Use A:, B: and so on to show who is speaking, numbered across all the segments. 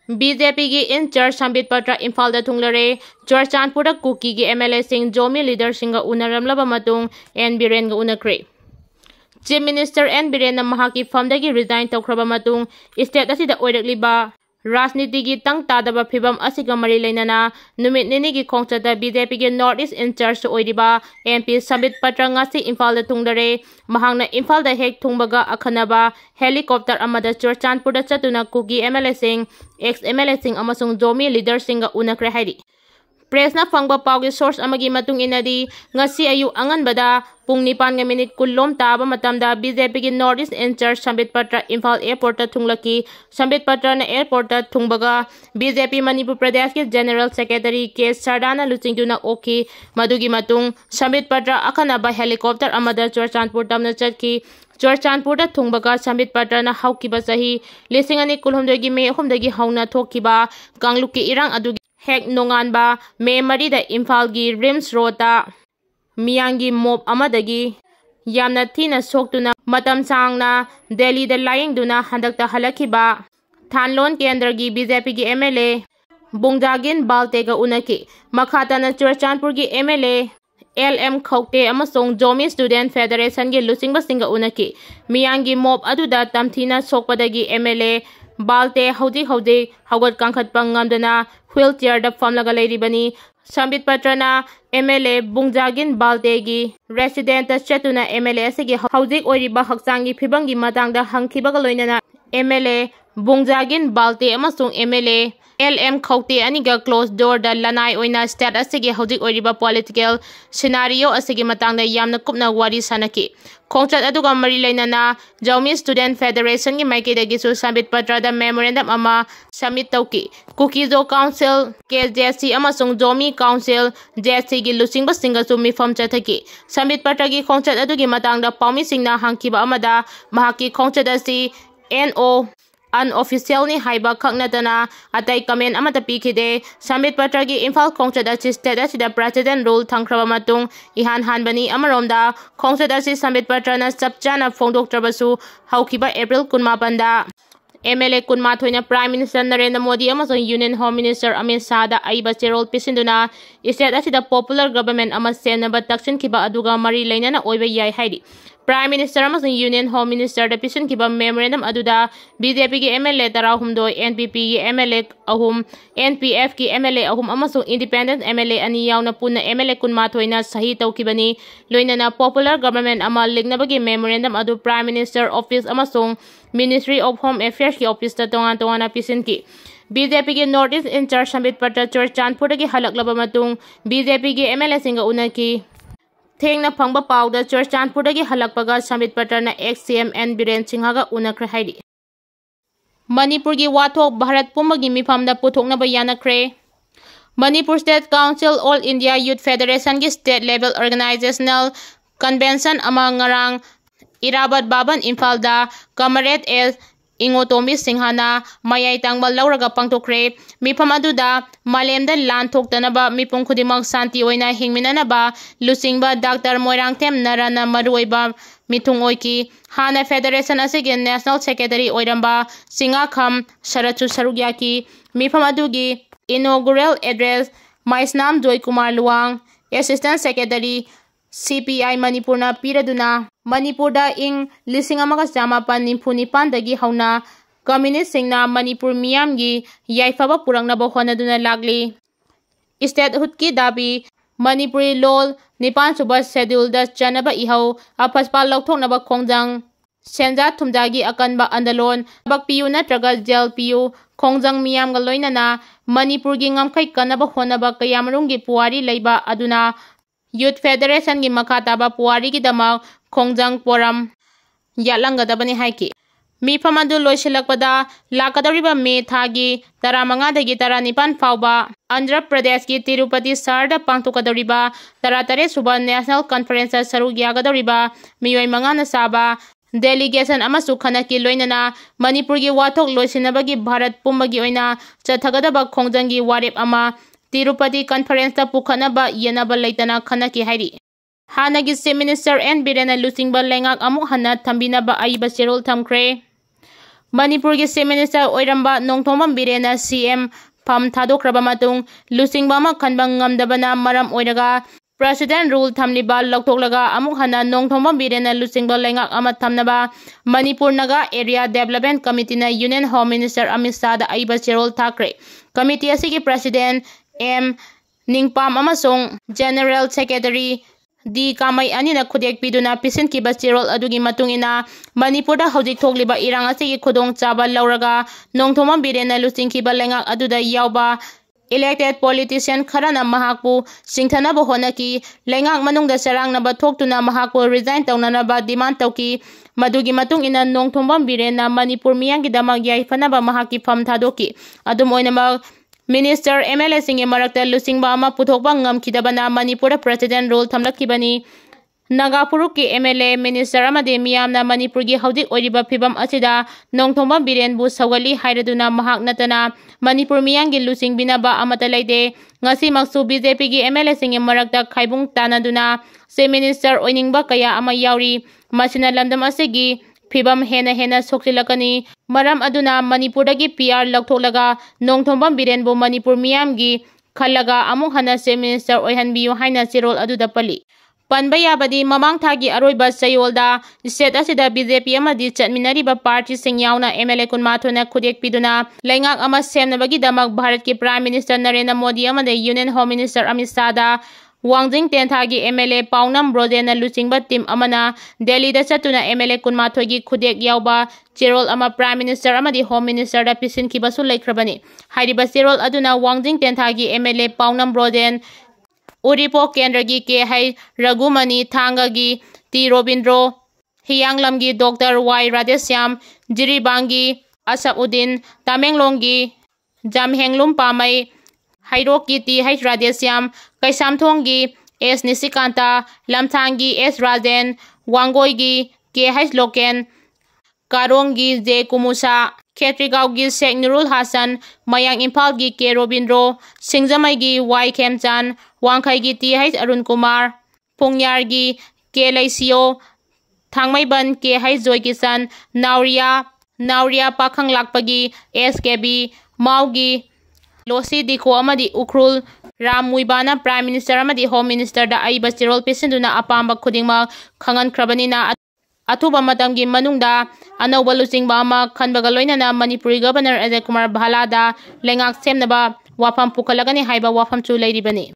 A: BJP की in charge Sambit Patra Imphal दा थुंगलरे चुरचांदपुर कुकी की MLA सिंह जोमी लीडर सिंगा उनरमलबा मतुंग N.Biren उनखरे चीफ मिनिस्टर N.Biren महाकी फमदगी रिजाइन तौखरबा मतुंग स्टेट असिदा ओइरकलिबा राजनीति की तंग तादबा फिबम असिगा मरी लेनना नुमित निनी की खोंगचदा BJP के नॉर्थ ईस्ट इंचार्ज ओइरिबा MP संबित पत्र ngasi इम्फाल दा थुंगदरे महांगना इम्फाल दा हेक थुंगबगा अखनबा हेलीकॉप्टर अमदा चुरचांदपुर दा चतुना Kuki MLA Singh ex MLA Singh अमसुंग जोमी लीडर सिंगा उनखरे हाइरि प्रेसना फंगबा पाउगी सोर्स अमगी मतुंग इनदी ngasi ayu anganbada pung 9 kulom taba matamda BJP की north east incharge Sambit Patra Imphal airport थुंगलकी Sambit पत्र ने एयरपोर्ट थुंगबगा BJP मणिपुर प्रदेश के जनरल सेक्रेटरी के सरदाना लुचिंगदुना ओकी मदुगी मतुंग संबित पत्र अखनबा हेलीकॉप्टर अमदा चुरचांदपुर तमना चटकी चुरचांदपुर थुंगबगा संबित पत्र ना हौकिबा सही लिसिंग अनि कुलहुमदगी मे अहुमदगी हौना थोकिबा कांगलुक की इरांग अदुगी हेक नोंगानबा मे मरीदा इम्फाल की रिम्स रोता मियांगी मोब अमदगी यामना थीना सोक्तुना मतम सांगना दिल्ली दा लायंगदुना हंदकता हलखिबा थानलोन केंद्र की BJP की MLA बुंगजागिन बालतेगा उनकी मखाताना चुरचांदपुर की MLA LM खौते अमसोंग जोमी स्टूडेंट फेडरेशन की लुसिंगबा सिंगा उनकी मियांगी मोब अदुदा तमथीना सोकपदगी MLA बालते हौदी हौगत कांखत पंगमदना व्हील चेयर दा फमलगा लेरिबनी संबित पत्रना MLA बुंगजागिन बालते की रेसिडेंट चतुना MLA असिगे हौजिक ओइरिबा हक्चांगी फिबंगी मतंगदा हंखिबगा लोइनना MLA बुंगजागिन बालते अमसोंग MLA LM खौते अनिगा क्लोज डोर दा लनाई ओइना स्टेट असिगे हौजिक ओइरिबा पॉलिटिकल सिनारियो असिगे मतंगदा यामना कुपना वारी सानकी खोंगचत अदुगा मरी लेनना जोमी स्टूडेंट फेडरेशन की माइकेदगिसु संबित पत्र दा मेमोरेंडम अमा सबमिट तौकी कुकीजो काउंसिल के जेसी अमसुंग जोमी काउंसिल जेसी की लुसिंगबा सिंगसु मिफम चथकी संबित पत्र की खोंगचत अदुगी मतंगदा पाउमी सिंगना हांखिबा अमदा महाकी खोंगचत असि NO अनऑफिशियल नि हाइबा खकनतना अतै कमेंट अमता पीखिदे संबित पत्र की इम्फाल खोंगचत असि स्टेट असिदा प्रेसिडेंट रूल थंखरबा मतुंग इहान हानबनी अमरोमदा खोंगचत असि संबित पत्रना सबचाना फोंदोक्त्रबसु हौखिबा एप्रिल 19 दा MLA कुनमाथोइना प्राइम मिनिस्टर नरेंद्र मोदी अमसों union home minister Amit Shah दा आइबा चेरोल पिसिंदुना स्टेट असिदा पॉपुलर गवर्नमेंट अमा सेनबा तक्सिनखिबा अदुगा मरी लेनना ओइबा याय हाइदि प्राइम मिनिस्टर अमसों यूनियन होम मिनिस्टर दा पिसिनखिबा मेमोरेंडम अदुदा BJP की MLA 13 NPP की MLA अहुम NPF की MLA अहुम अमसों इंडिपेंडेंट MLA अनि यावना पुन्ना MLA कुनमाथोइना सही तौखिबनी लोइनना पॉपुलर गवर्नमेंट अमा लिंगनबगी मेमोरेंडम अदु प्राइम मिनिस्टर ऑफिस अमसों मिनिस्ट्री ऑफ होम अफेयर्स की ऑफिस तोंगान तोंगाना पिसिनकी BJP की north east incharge Sambit Patra Churachandpur की हलकलबा मतुंग BJP की MLA सिंगा उनकी थेंगना फंगबा पाउदा चुरचांदपुर की हलकपगा संबित पत्रना ex-CM N.Biren सिंगा उनखरे हाइरि मणिपुर की वाथोक भारत पुंबगी मिफमदा पुथोकनबा यानखरे Manipur state council all India youth federation की स्टेट लेवल ऑर्गेनाइजेशनल कन्वेंशन अमा ngarang इराबत बाबन इम्फाल दा कमरेड एल इंगोतोमी सिंहाना मयाई तांगबा लौरगा पांगथोखरे मिफम अदुदा मालेमदा लान थोक्तनबा मिपुम खुदिमक शांति ओइना हिंगमिननबा लुसिंगबा डॉक्टर मोइरांगथेम नरना मरुइबा मिथुंग ओइकी हाना फेडरेशन असिगे नेशनल सेक्रेटरी ओइरंबा सिंगाखम शरचु सरुग्याकी मिफम अदुगी inaugural address Maisnam Joy Kumar Luwang assistant secretary CPI मणिपुरना पीरदुना मणिपुरदा इंग 1994 दगी हौना कम्युनिस्ट सिंगना मणिपुर मियामगी याइफाबा पुरंगनबा होनदुना लागली स्टेट हुटकी दाबी मणिपुरी लोल 9 सुबह शेड्यूल दा चनबा इहौ अफसपा लौथोकनबा खोंजंग सेंजा थुमजागी अकनबा अंदलोन बक पियु नत्रगा जेल पियु खोंजंग मियामगा लोइनना मणिपुर की ngमखै कनबा होनबा कयामरुंगी पुवारी लेबा अदुना यूथ फेडरेशन की मखाताबा पुवारी की दमक खोंजंग पोरम यालंगदबनी हाइकी मिफम अदु लोइसिलकपदा लाकदौरिबा मे थागी 15 दगी 19 फाउबा आंध्र प्रदेश की तिरुपति शहर पांथोकदौरिबा 13 सुबह नेशनल कॉन्फ्रेंस सरुक यागदौरिबा मियोय मंगाना साबा डेलीगेशन अमसु खनकी लोइनना मणिपुर की वाथोक लोइसिनबगी भारत पुंबगी ओइना चथगदबा खोंजंगी वारेप अमा तिरुपति कॉन्फ्रेंस पुखनबा येनबा लेतना खनकी हाइरि हानगी चीफ मिनिस्टर N.Biren लुसिंगबा लेंगाक अमुक हन्ना थंबिनबा आइबा चेरोल थमख्रे Manipur gi Chief Minister oiramba Nongthomam Birena CM Pham thadokraba matung lusingba ama khanba ngamdabana maram oiraga President rule thamliba loktoklaga amuk hana Nongthomam Birena lusingba lengak ama thamnaba Manipur Naga Area Development Committee na Union Home Minister Amit Shah da aiba cherol thakre. Committee asigi President M Ningpam amasong General Secretary D Kamai anina khudek piduna Pisinkhre cherol adugi matungina Manipur da hojik thokliba irang asigi khudong chaba lauraga Nongthomam Birena lusingkhiba lengak aduda yauba elected politician kharana mahakpu singthanaba honaki lengak manungda sarangnaba thoktuna mahakpu resign taunanaba demand tauki madugi matung ina Nongthomam Birena Manipur miyangi damak yaifanaba mahaki pham thadoki adum oinama Minister MLA singe marakta lusingba ama puthokba ngamkhidabana Manipur President role thamlakhibani Nagapuruk ki MLA Minister amade miyamna Manipur gi haudik oiriba phibam asida Nongthomam Biren bu sagali hairaduna mahak natana Manipur miyangi lusing binaba amata laide ngasi maksu BJP gi MLA singe marakta khaibung tanaduna se minister oiningba kaya ama yauri masina lamdam asigi phibam hena soklilakani maram aduna Manipur dagi PR laktolaga Nongthomam Biren bu Manipur miyamgi khallaga amuk hana se minister oihanbiyu haina sirol aduda pali Panba yabadi mamang thagi aroiba sayolda state asida BJP amadi chatminariba party sing yauna MLA kunmathona khudek piduna lengak ama semnabagi damak Bharat ki Prime Minister Narendra Modi amade Union Home Minister Amit Shah da Wangjing Tenthagi MLA Paunam Brojena lusingba team amana Delhi da chatuna MLA kunmathogi khudek yauba cherol ama Prime Minister amadi Home Minister da Pisinkhre basu laikhrabani haidiba cherol aduna Wangjing Tenthagi MLA Paunam Brojen Uripo Kendragi K.H. Ragumani Thangagi T. Robindro Hiyanglamgi Dr. Y. Radhesyam Jiribangi Asauddin Tamenglonggi Jamhenglum Pamai Hairoki T.H. Radhesyam Kaisamthonggi S. Nisikanta Lamthangi S. Rajen Wangoigi K.H. Loken Karongi J. Kumusa Khetrigaugi Sheikh Nurul Hassan Mayang Impalgi K. Robindro Singzamaigi Y. Khemchan Wangkhaigi T.H. Arun Kumar Pungyargi K. Laisio Thangmaiban K.H. Joy Kisan Nauria Pakhang Lakpagi S.K.B. Maugi Losi Dikho Amadi Ukhrul Ram Muibana Prime Minister Amadi Home Minister da aiba cherol pesinduna apamba khudingma khangan khrabanina Atuba matamgi manungda anauba lusingba ama khanbaga loinana Manipuri Governor Ajay Kumar Bhalada lengak semnaba wafam pukhalagani haiba wafam chu leiribani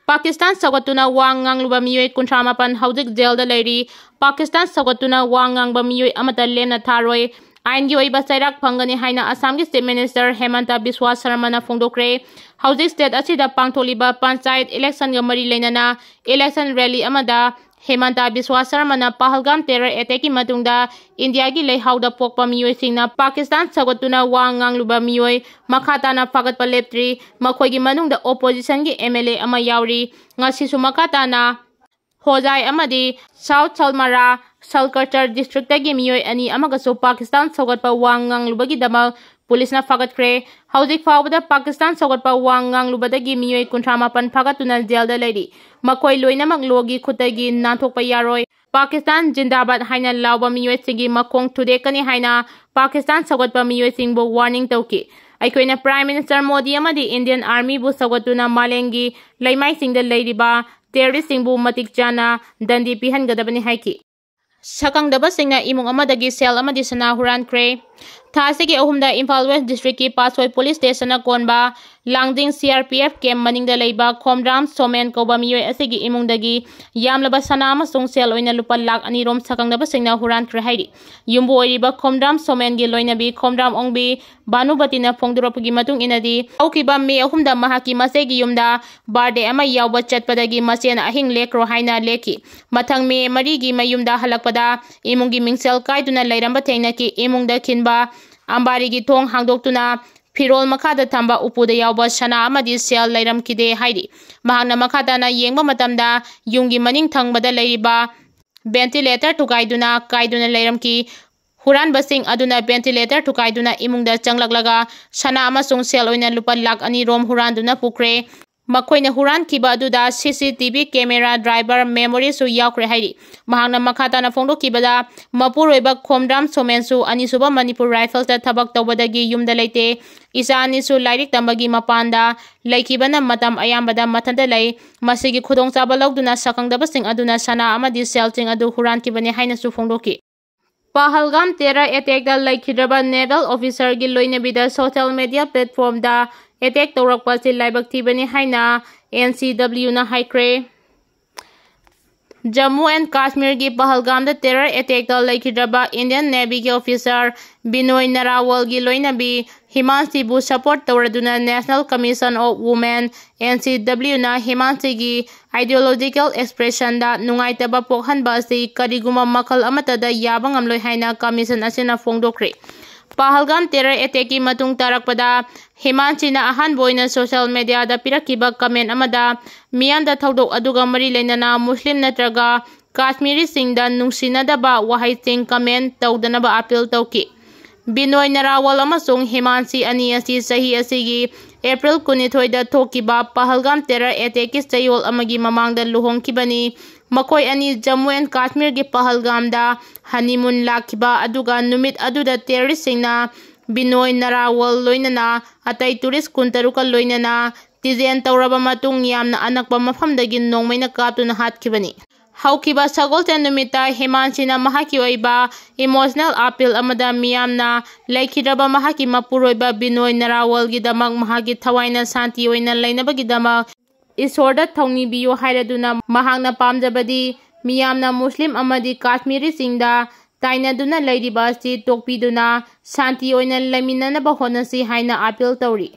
A: Pakistan sagatuna wangang luba miyoi kuntramapan haudik jail da leiri Pakistan sagatuna wangang ba miyoi amata lemna tharoi Aingi oiba sairak phangani haina Assamgi State Minister Hemanta Biswa Sharma na phongdokre haudik state asida pangtholiba panchayat election ga mari leinana election rally amada Hemanta Biswa Sharma na Pahalgam terror attack ki matungda India gi leihauda pokpa miyoi singna Pakistan sagatuna wangang luba miyoi makata na fagatpa leptri makhoi gi manungda opposition gi MLA ama yauri ngasisu makata na Hojai amadi South Salmara Salkarchar district tagi miyoi ani amagasu Pakistan sagatpa wangang luba gi damal police na fagatkre haudik fawda Pakistan sagatpa wangang luba dagi miyoi kuntramapan fagatuna jail da leiri makoi loinamak logi khutagi nanthokpa yaroi Pakistan Jindabad haina lawba miyoi singi makong tudekani haina Pakistan sagatpa miyoi singbo warning tauki aikoina Prime Minister Modi amadi Indian Army bu sagatuna malengi laimai singda leiriba terrorist singbu matik chana dandi pihangadabani haiki Sakangdaba singna imung amadagi sel amadi sana hurankhre Thasigi ahumda Imphal West District ki Pasoi Police Station na konba Langding CRPF camp maningda leiba Khomram Somen koba miyoi asigi imungdagi yamlaba sana amasung sel oina lupa lakh anirom sakangdaba singna hurankhre hairi yumbu oiriba Khomram Somen gi loinabi Khomram ongbi Bhanubati na phongduropagi matung inadi aukiba me ahumda mahaki masegi yumda birthday ama yawba chatpadagi masen ahing lekro haina leki mathang me marigi mayumda halakpada imungi mingsel kaiduna leiramba thengnaki imungda khinba Ambarigi thong hangdoktuna Firol makada thamba upuda yawba sana amadi sel leiram kide hairi mahakna makada na yengba matamda yungi maning thangbada leiriba ventilator tukaiduna leiram ki huran basing aduna ventilator tukaiduna imungda changlaglaga sana amasung sel oina lupa lakh ani rom huranduna pukre मखोइना हुरानखिबा अदुदा CCTV camera driver memory सु यावख्रे हाइरि महांगना मखाताना फोंदोखिबदा मपुरोइबा खोमद्राम सोमेनसु अनिसुबा Manipur rifles दा थबक तौबदगी युमदा लेते इसा अनिसु lyric तंबगी मपानदा लैखिबना मतम अयामबदा मथंदा लै मसिगी खुदोंचाबा लौदुना सकंगदबसिंग अदुना सना अमदि सेलचिंग अदु हुरानखिबने हाइनसु फोंदोखि Pahalgam terror attack दा लैखिद्रबा naval officer गी लोइनबिदा social media platform दा अटैक तौरकपसि लाइबक थीबनी हाइना NCW ना हाइख्रे जम्मू एंड कश्मीर की पहलगाम दा टेरर अटैक दा लैखिद्रबा इंडियन नेवी के ऑफिसर बिनोय नारावल गी लोइनबी हिमांशी बु सपोर्ट तौरदुना national commission of women NCW ना हिमांशी गी आइडियोलॉजिकल एक्सप्रेशन दा नुंगाइतबा पोखहनबा असि करिगुमा मखल अमतदा याबा ngamloi हाइना कमीशन असिना फोंदोखरे पहलगाम टेरर अटैक की मतुंग तारकपदा हिमांशीना अहान बोइना सोशल मीडिया दा पिरकिबा कमेंट अमदा मियामदा थौदोक अदुगा मरी लेनना मुस्लिम नत्रगा काश्मीरी सिंगदा नुंसिनदबा वहाइसिंग कमेंट तौदनबा अपील तौकी बिनोय नारावल अमसुंग हिमांशी अनि असि सही असिगी एप्रिल 19 दा थोकिबा पहलगाम टेरर अटैक की चयोल अमगी ममांगदा लुहोंखिबनी मकोय अनि जम्मू एंड कश्मीर की पहलगाम दा हनीमून लाखिबा अदुगा नुमित अदुदा टेररिस्ट सिंगना बिनोय नारावल लोइनना अतै tourist कुंतरुका लोइनना Teejan तौरबा मतुंग यामना अनकबा मफमदगी नोंमैना कापतुना हातखिबनी हौखिबा सगोलते नुमिता हिमांशीना महाकी ओइबा emotional appeal अमदा मियामना लैखिद्रबा महाकी मपुरोइबा Binoy Narwal गी दमक महाकी थवाइना शांति ओइना लैनबगी दमक ईश्वरदा थौनिबियो हाइरदुना महांगना पामजबदी मियामना मुस्लिम अमदी काश्मीरी सिंगदा ताइनादुना लैरिबा असि तोकपिदुना शांति ओइना लैमिननबा होनसी हाइना अपील तौरी।